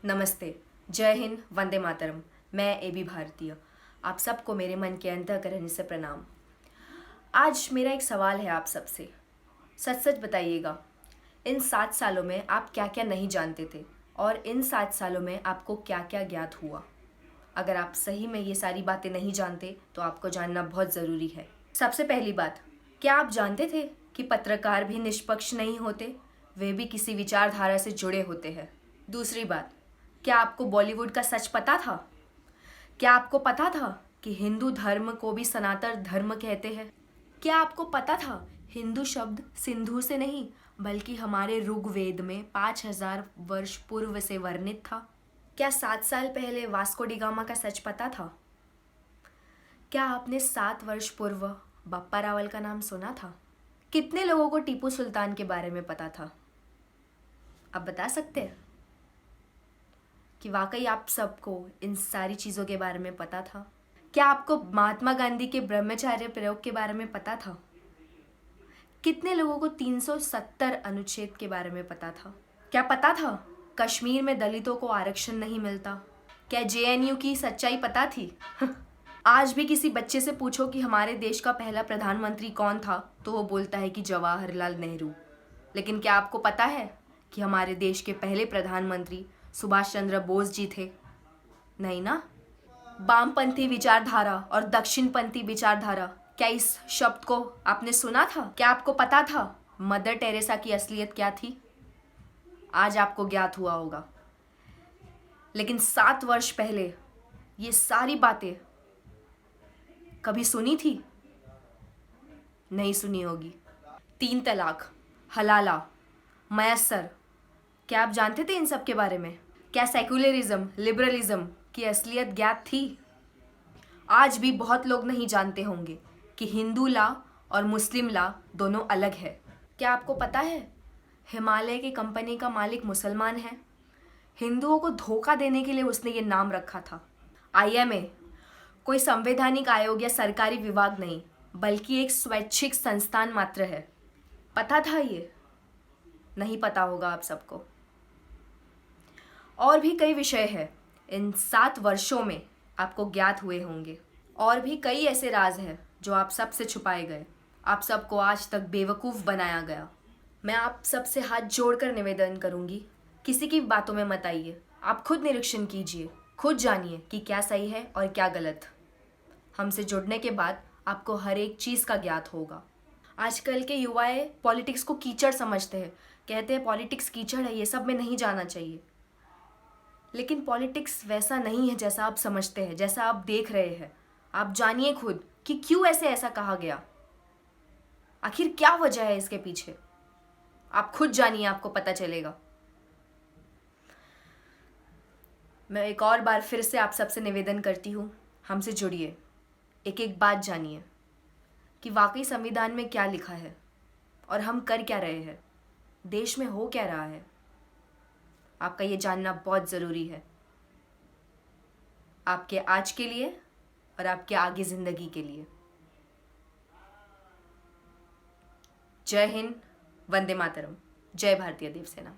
नमस्ते। जय हिंद, वंदे मातरम। मैं एबी भारतीय। आप सबको मेरे मन के अंतःकरण से प्रणाम। आज मेरा एक सवाल है आप सबसे। सच सच बताइएगा, इन 7 सालों में आप क्या क्या नहीं जानते थे और इन 7 सालों में आपको क्या क्या ज्ञात हुआ। अगर आप सही में ये सारी बातें नहीं जानते तो आपको जानना बहुत ज़रूरी है। सबसे पहली बात, क्या आप जानते थे कि पत्रकार भी निष्पक्ष नहीं होते, वे भी किसी विचारधारा से जुड़े होते हैं। दूसरी बात, क्या आपको बॉलीवुड का सच पता था? क्या आपको पता था कि हिंदू धर्म को भी सनातन धर्म कहते हैं? क्या आपको पता था हिंदू शब्द सिंधु से नहीं बल्कि हमारे ऋग्वेद में 5000 वर्ष पूर्व से वर्णित था? क्या 7 साल पहले वास्को डी गामा का सच पता था? क्या आपने 7 वर्ष पूर्व बप्पा रावल का नाम सुना था? कितने लोगों को टीपू सुल्तान के बारे में पता था? आप बता सकते हैं कि वाकई आप सबको इन सारी चीज़ों के बारे में पता था? क्या आपको महात्मा गांधी के ब्रह्मचर्य प्रयोग के बारे में पता था? कितने लोगों को 370 अनुच्छेद के बारे में पता था? क्या पता था कश्मीर में दलितों को आरक्षण नहीं मिलता? क्या जेएनयू की सच्चाई पता थी? आज भी किसी बच्चे से पूछो कि हमारे देश का पहला प्रधानमंत्री कौन था तो वो बोलता है कि जवाहरलाल नेहरू। लेकिन क्या आपको पता है कि हमारे देश के पहले प्रधानमंत्री सुभाष चंद्र बोस जी थे? नहीं ना। वामपंथी विचारधारा और दक्षिणपंथी विचारधारा, क्या इस शब्द को आपने सुना था? क्या आपको पता था मदर टेरेसा की असलियत क्या थी? आज आपको ज्ञात हुआ होगा। लेकिन 7 वर्ष पहले ये सारी बातें कभी सुनी थी? नहीं सुनी होगी। 3 तलाक, हलाला, मयस्सर, क्या आप जानते थे इन सब के बारे में? क्या सेकुलरिज्म, लिबरलिज्म की असलियत ज्ञात थी? आज भी बहुत लोग नहीं जानते होंगे कि हिंदू लॉ और मुस्लिम लॉ दोनों अलग है। क्या आपको पता है हिमालय की कंपनी का मालिक मुसलमान है? हिंदुओं को धोखा देने के लिए उसने ये नाम रखा था। आईएमए कोई संवैधानिक आयोग या सरकारी विभाग नहीं बल्कि एक स्वैच्छिक संस्थान मात्र है। पता था ये? नहीं पता होगा आप सबको। और भी कई विषय हैं इन 7 वर्षों में आपको ज्ञात हुए होंगे। और भी कई ऐसे राज हैं जो आप सबसे छुपाए गए, आप सबको आज तक बेवकूफ़ बनाया गया। मैं आप सबसे हाथ जोड़कर निवेदन करूंगी, किसी की बातों में मत आइए। आप खुद निरीक्षण कीजिए, खुद जानिए कि क्या सही है और क्या गलत। हमसे जुड़ने के बाद आपको हर एक चीज़ का ज्ञात होगा। आजकल के युवाएं पॉलिटिक्स को कीचड़ समझते हैं, कहते हैं पॉलिटिक्स कीचड़ है, ये सब में नहीं जाना चाहिए। लेकिन पॉलिटिक्स वैसा नहीं है जैसा आप समझते हैं, जैसा आप देख रहे हैं। आप जानिए खुद कि क्यों ऐसा कहा गया, आखिर क्या वजह है इसके पीछे। आप खुद जानिए, आपको पता चलेगा। मैं एक और बार फिर से आप सबसे निवेदन करती हूँ, हमसे जुड़िए, एक एक बात जानिए कि वाकई संविधान में क्या लिखा है और हम कर क्या रहे हैं, देश में हो क्या रहा है। आपका ये जानना बहुत ज़रूरी है, आपके आज के लिए और आपके आगे ज़िंदगी के लिए। जय हिंद, वंदे मातरम, जय भारतीय देव सेना।